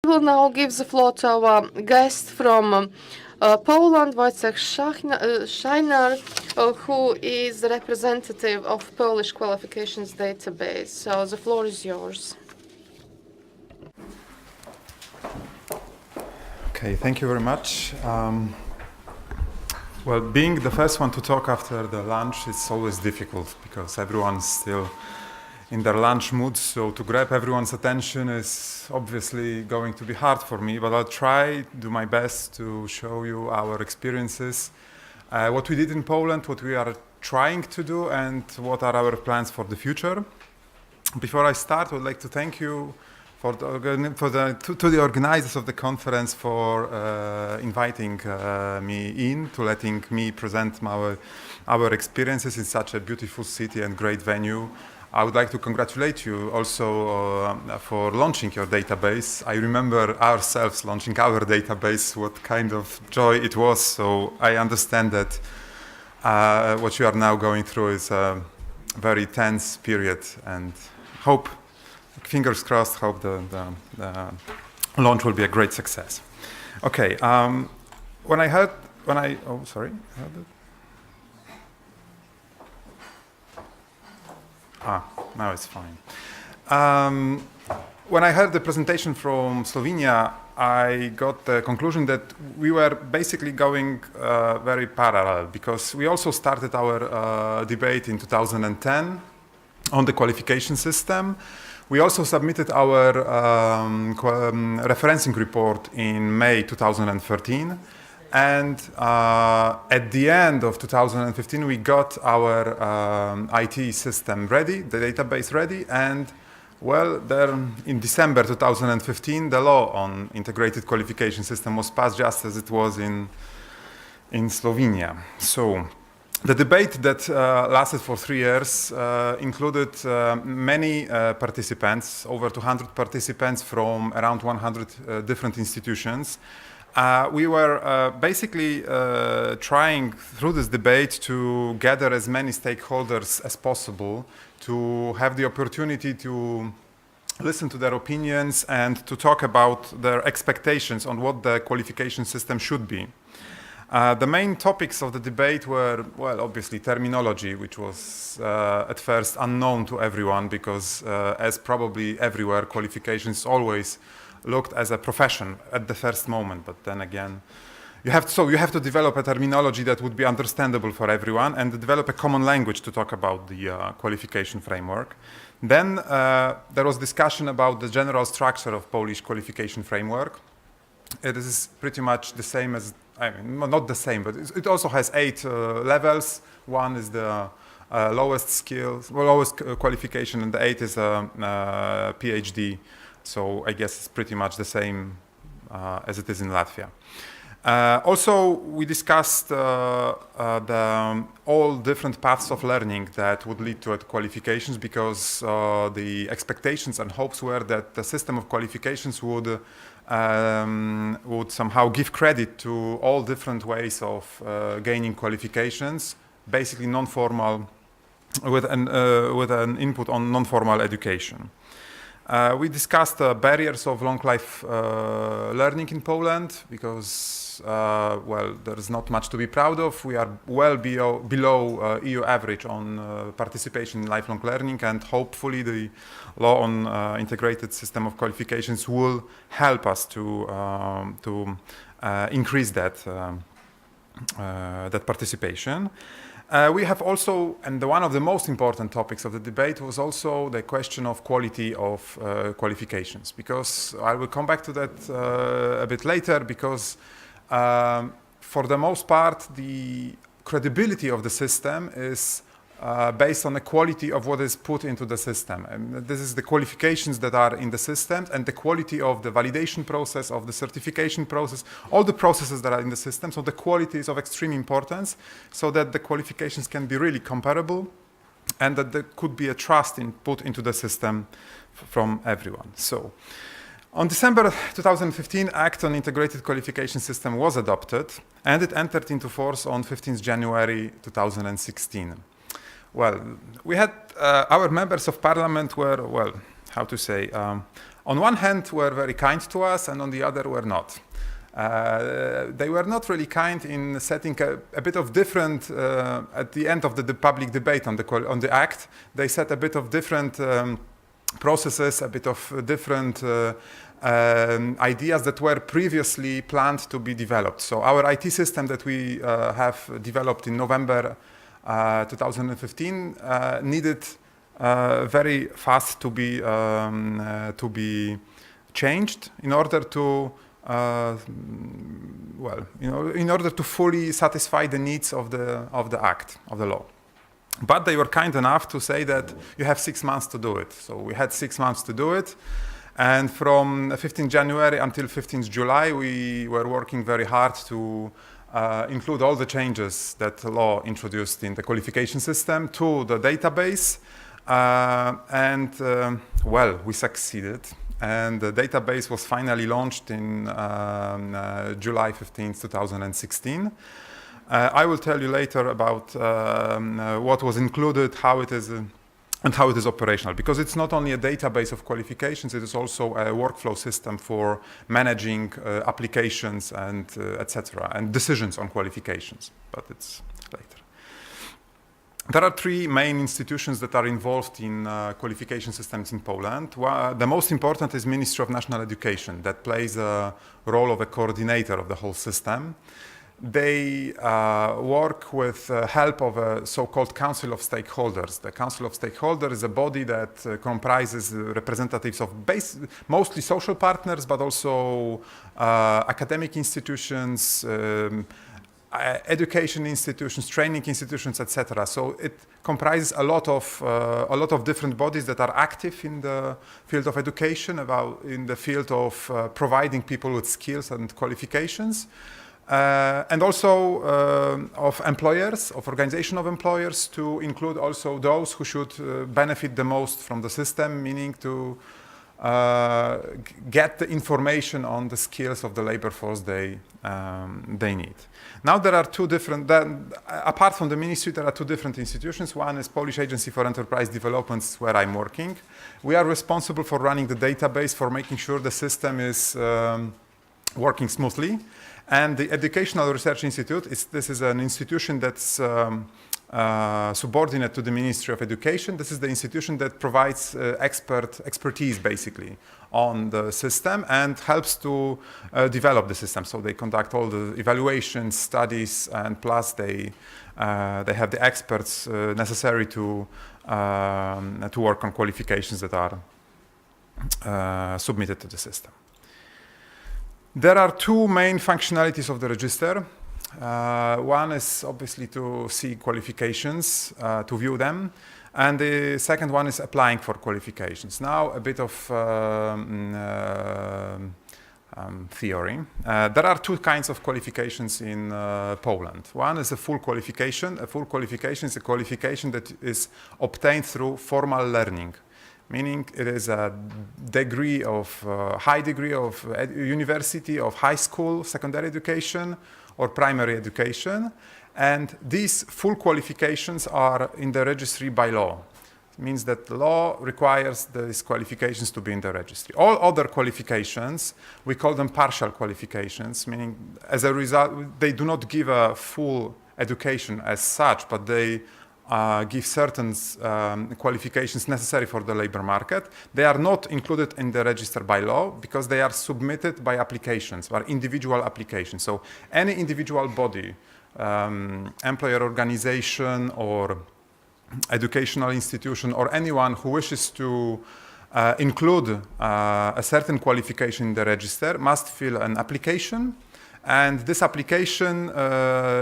I will now give the floor to our guest from Poland, Wojciech Szajnar, who is the representative of Polish Qualifications database. So the floor is yours. Okay, thank you very much. Well, being the first one to talk after the lunch is always difficult because everyone's still in their lunch mood, so to grab everyone's attention is obviously going to be hard for me, but I'll try, do my best to show you our experiences, what we did in Poland, what we are trying to do, and what are our plans for the future. Before I start, I would like to thank you to the organizers of the conference for inviting me in, to letting me present our experiences in such a beautiful city and great venue. I would like to congratulate you also for launching your database. I remember ourselves launching our database, what kind of joy it was, so I understand that what you are now going through is a very tense period, and hope, fingers crossed, hope the launch will be a great success. Okay, now it's fine. When I heard the presentation from Slovenia, I got the conclusion that we were basically going very parallel, because we also started our debate in 2010 on the qualification system. We also submitted our referencing report in May 2013. And at the end of 2015, we got our IT system ready, the database ready, and well, there in December 2015, the law on integrated qualification system was passed just as it was in Slovenia. So the debate that lasted for 3 years included many participants, over 200 participants from around 100 different institutions. We were basically trying through this debate to gather as many stakeholders as possible, to have the opportunity to listen to their opinions and to talk about their expectations on what the qualification system should be. The main topics of the debate were, well, obviously terminology, which was at first unknown to everyone because as probably everywhere, qualifications always looked as a profession at the first moment, but then again, you have to develop a terminology that would be understandable for everyone and develop a common language to talk about the qualification framework. Then there was discussion about the general structure of Polish qualification framework. It is pretty much the same as, I mean, not the same, but it also has 8 levels. 1 is the lowest qualification, and the 8 is a PhD. So I guess it's pretty much the same as it is in Latvia. Also, we discussed all different paths of learning that would lead to qualifications, because the expectations and hopes were that the system of qualifications would somehow give credit to all different ways of gaining qualifications, basically non-formal, with an input on non-formal education. We discussed the barriers of long life learning in Poland, because, well, there is not much to be proud of. We are well below EU average on participation in lifelong learning, and hopefully the law on integrated system of qualifications will help us to increase that participation. We have also, and one of the most important topics of the debate was also the question of quality of qualifications, because I will come back to that a bit later, because for the most part the credibility of the system is based on the quality of what is put into the system. And this is the qualifications that are in the system and the quality of the validation process, of the certification process, all the processes that are in the system. So the quality is of extreme importance, so that the qualifications can be really comparable and that there could be a trust put into the system from everyone. So on December 2015, Act on Integrated Qualification System was adopted, and it entered into force on 15th January 2016. Well, we had our members of parliament were, well, how to say, on one hand were very kind to us, and on the other were not. They were not really kind in setting a bit of different, at the end of the public debate on the Act, they set a bit of different processes, a bit of different ideas that were previously planned to be developed. So our IT system that we have developed in November 2015 needed very fast to be changed in order to in order to fully satisfy the needs of the Act, of the law. But they were kind enough to say that you have 6 months to do it. So we had 6 months to do it. And from 15th January until 15th July, we were working very hard to include all the changes that the law introduced in the qualification system to the database. Well, we succeeded. And the database was finally launched in July 15th, 2016. I will tell you later about what was included, how it is, and how it is operational. Because it's not only a database of qualifications, it is also a workflow system for managing applications and etc. and decisions on qualifications. But it's later. There are 3 main institutions that are involved in qualification systems in Poland. The most important is Ministry of National Education, that plays a role of a coordinator of the whole system. They work with help of a so-called Council of Stakeholders. The Council of Stakeholders is a body that comprises representatives of mostly social partners, but also academic institutions, education institutions, training institutions, etc. So it comprises a lot of different bodies that are active in the field of education, in the field of providing people with skills and qualifications. And also of employers, of organization of employers, to include also those who should benefit the most from the system, meaning to get the information on the skills of the labor force they need. Now there are 2 different, apart from the ministry, there are 2 different institutions. One is Polish Agency for Enterprise Development, where I'm working. We are responsible for running the database, for making sure the system is working smoothly. And the Educational Research Institute, this is an institution that's subordinate to the Ministry of Education. This is the institution that provides expertise, basically, on the system and helps to develop the system. So they conduct all the evaluations, studies, and plus they have the experts necessary to work on qualifications that are submitted to the system. There are 2 main functionalities of the register. One is obviously to see qualifications, to view them, and the second one is applying for qualifications. Now a bit of theory. There are 2 kinds of qualifications in Poland. One is a full qualification. A full qualification is a qualification that is obtained through formal learning, meaning it is a degree of high degree of university, of high school, secondary education, or primary education. And these full qualifications are in the registry by law. It means that the law requires these qualifications to be in the registry. All other qualifications, we call them partial qualifications, meaning as a result, they do not give a full education as such, but they give certain qualifications necessary for the labor market. They are not included in the register by law because they are submitted by applications, by individual applications. So any individual body, employer organization or educational institution or anyone who wishes to include a certain qualification in the register must fill an application, and this application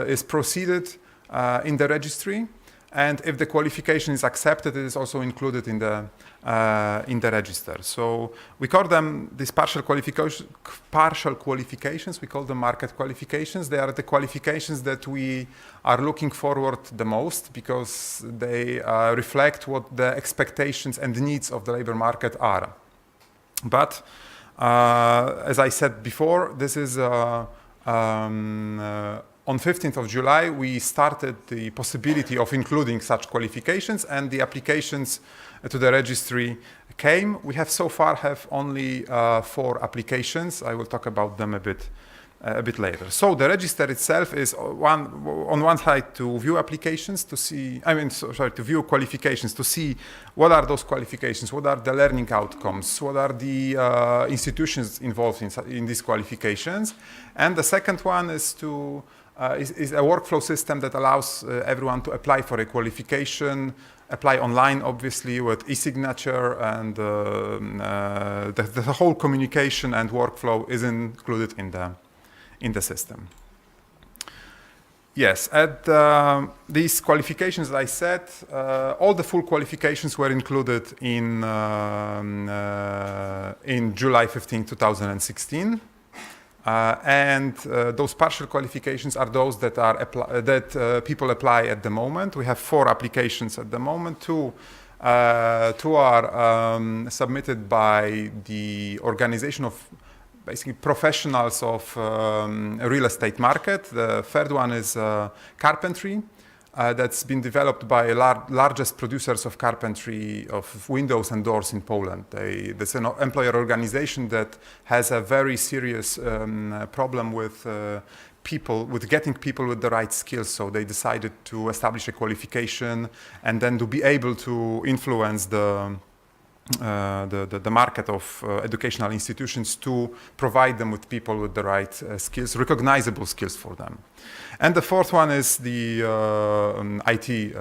is proceeded in the registry. And if the qualification is accepted, it is also included in the register. So we call them these partial qualifications. We call them market qualifications. They are the qualifications that we are looking forward the most because they reflect what the expectations and needs of the labor market are. But as I said before, this is on 15th of July, we started the possibility of including such qualifications, and the applications to the registry came. We have so far have only 4 applications. I will talk about them a bit later. So the register itself is on one side to view applications, to see, to view qualifications, to see what are those qualifications, what are the learning outcomes, what are the institutions involved in these qualifications. And the second one is is a workflow system that allows everyone to apply for a qualification, apply online, obviously, with e-signature, and the whole communication and workflow is included in the system. Yes, at these qualifications, as I said, all the full qualifications were included in July 15, 2016. Those partial qualifications are those that people apply at the moment. We have 4 applications at the moment. Two are submitted by the organization of basically professionals of real estate market. The third one is carpentry. That's been developed by largest producers of carpentry of windows and doors in Poland. There's an employer organization that has a very serious problem with getting people with the right skills. So they decided to establish a qualification and then to be able to influence the market of educational institutions to provide them with people with the right skills, recognizable skills for them. And the fourth one is the IT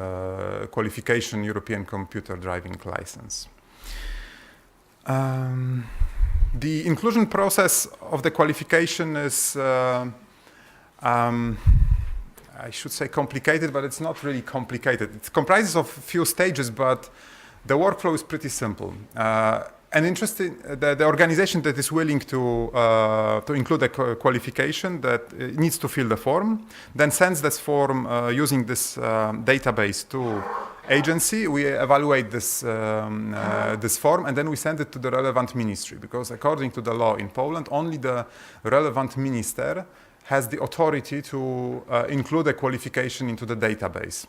qualification, European Computer Driving License. The inclusion process of the qualification is, I should say complicated, but it's not really complicated. It comprises of a few stages, but the workflow is pretty simple. The organization that is willing to include a qualification that needs to fill the form, then sends this form using this database to agency. We evaluate this form, and then we send it to the relevant ministry, because according to the law in Poland, only the relevant minister has the authority to include a qualification into the database.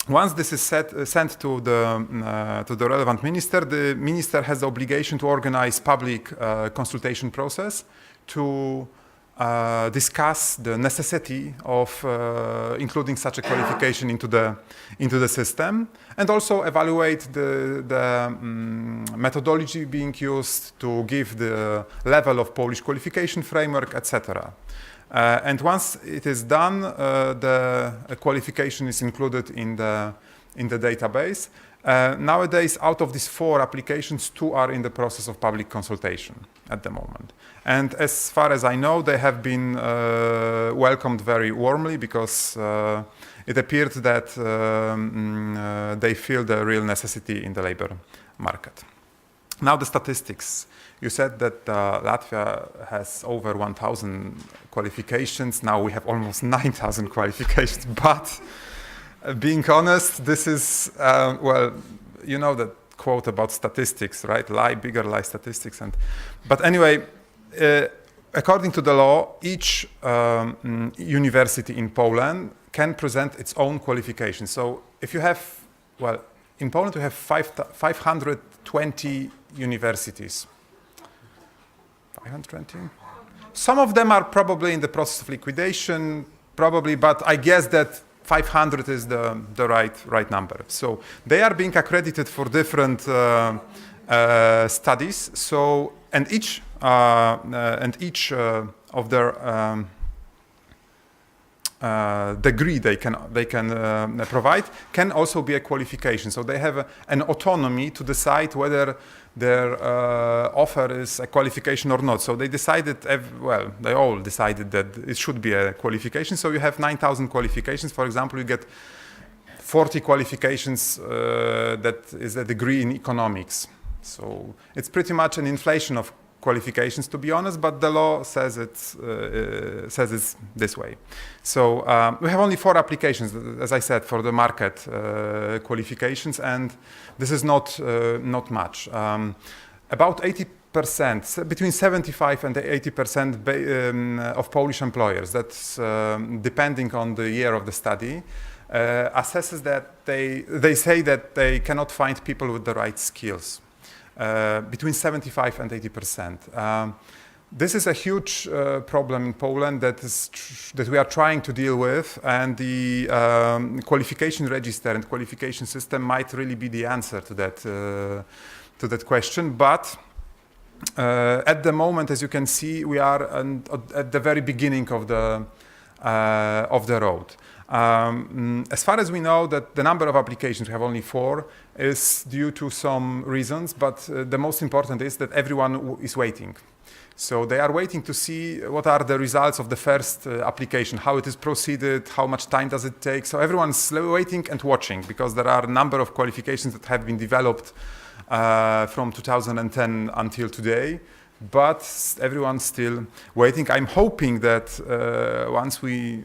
Once this is sent to the relevant minister, the minister has the obligation to organize public consultation process to discuss the necessity of including such a qualification into the system, and also evaluate the methodology being used to give the level of Polish qualification framework, etc. And once it is done, the qualification is included in the database. Nowadays, out of these 4 applications, 2 are in the process of public consultation at the moment. And as far as I know, they have been welcomed very warmly, because it appeared that they feel the real necessity in the labor market. Now the statistics. You said that Latvia has over 1,000 qualifications. Now we have almost 9,000 qualifications. But being honest, this is, well, you know that quote about statistics, right? Lie, bigger lie statistics. But anyway, according to the law, each university in Poland can present its own qualification. So if you have, well, in Poland we have 520 universities. 520? Some of them are probably in the process of liquidation, probably, but I guess that 500 is the right number. So they are being accredited for different studies. So and each of their degree they can provide can also be a qualification. So they have an autonomy to decide whether their offer is a qualification or not. So they decided, well, they all decided that it should be a qualification. So you have 9,000 qualifications. For example, you get 40 qualifications that is a degree in economics. So it's pretty much an inflation of qualifications, to be honest, but the law says it's this way. So we have only 4 applications, as I said, for the market qualifications, and this is not much. About 80%, between 75 and 80% of Polish employers, that's depending on the year of the study, assesses that they say that they cannot find people with the right skills, between 75 and 80%. This is a huge problem in Poland that we are trying to deal with, and the qualification register and qualification system might really be the answer to that question. But at the moment, as you can see, we are at the very beginning of the road. As far as we know, that the number of applications, we have only 4, is due to some reasons, but the most important is that everyone is waiting. So they are waiting to see what are the results of the first application, how it is proceeded, how much time does it take. So everyone's waiting and watching, because there are a number of qualifications that have been developed from 2010 until today, but everyone's still waiting. I'm hoping that once we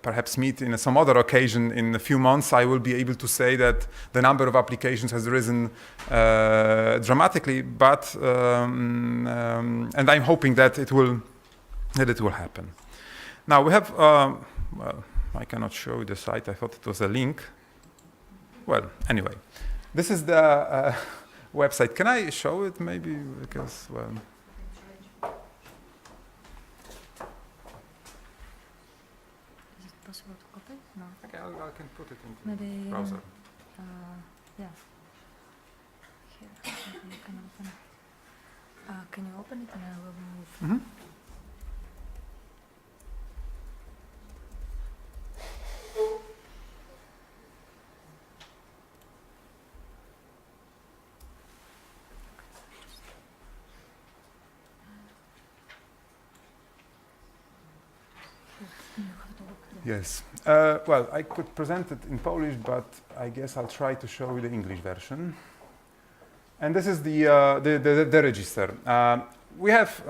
perhaps meet in some other occasion in a few months, I will be able to say that the number of applications has risen dramatically, but and I'm hoping that it will happen. Now we have, well, I cannot show you the site. I thought it was a link. Well, anyway, this is the website. Can I show it maybe? Because, well, is it possible to copy? No. okay, I can put it into Maybe the browser. yeah. Here, maybe you can open. Can you open it and I will move? Mm-hmm. Yes. Well, I could present it in Polish, but I guess I'll try to show you the English version. And this is the register. We have,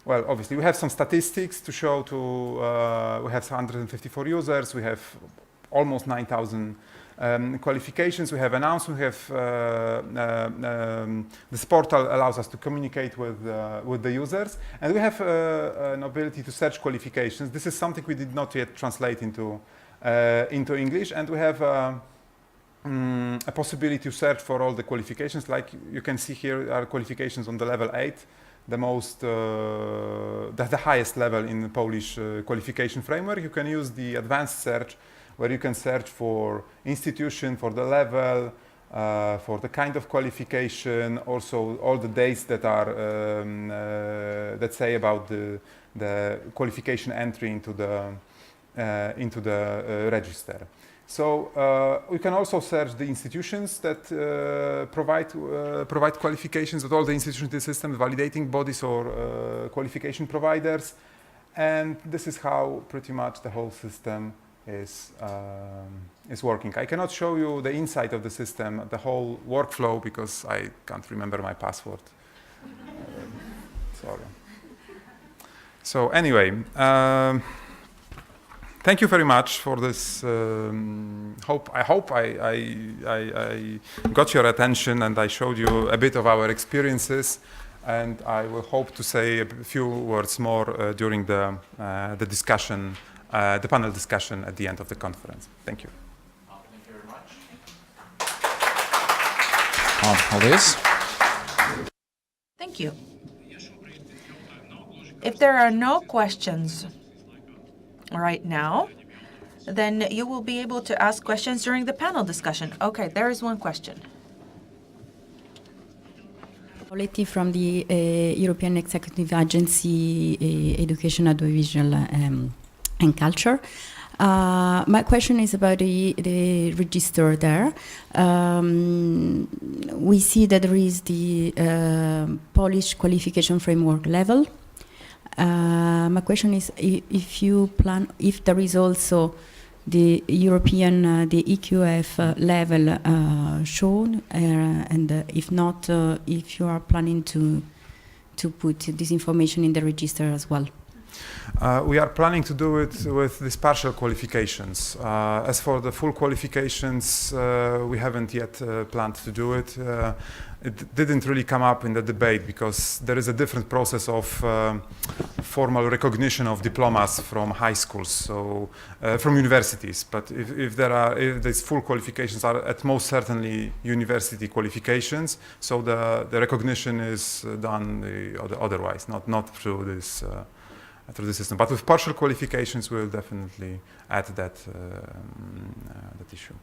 well, obviously, we have some statistics to show. We have 154 users. We have almost 9,000 qualifications. We have announced. We have this portal allows us to communicate with the users, and we have an ability to search qualifications. This is something we did not yet translate into English, and we have a possibility to search for all the qualifications. Like you can see here are qualifications on the level 8, the most the highest level in the Polish qualification framework. You can use the advanced search, where you can search for institution, for the level, for the kind of qualification, also all the dates that are that say about the qualification entry into the register. So we can also search the institutions that provide qualifications, with all the institutions in the system, validating bodies or qualification providers, and this is how pretty much the whole system is working. I cannot show you the inside of the system, the whole workflow, because I can't remember my password. Sorry. So anyway, thank you very much for this. I hope I got your attention and I showed you a bit of our experiences, and I will hope to say a few words more during the discussion. The panel discussion at the end of the conference. Thank you. Thank you very much. All this. Thank you. If there are no questions right now, then you will be able to ask questions during the panel discussion. Okay, there is one question. Quality from the European Executive Agency, Education, Audiovisual and Culture. My question is about the register there. We see that there is the Polish qualification framework level. My question is if there is also the European, the EQF level shown, and if not, if you are planning to put this information in the register as well. We are planning to do it with these partial qualifications. As for the full qualifications, we haven't yet planned to do it. It didn't really come up in the debate because there is a different process of formal recognition of diplomas from high schools, so from universities. But if these full qualifications are at most certainly university qualifications, so the recognition is done otherwise, not through this system. But with partial qualifications, we'll definitely add that issue.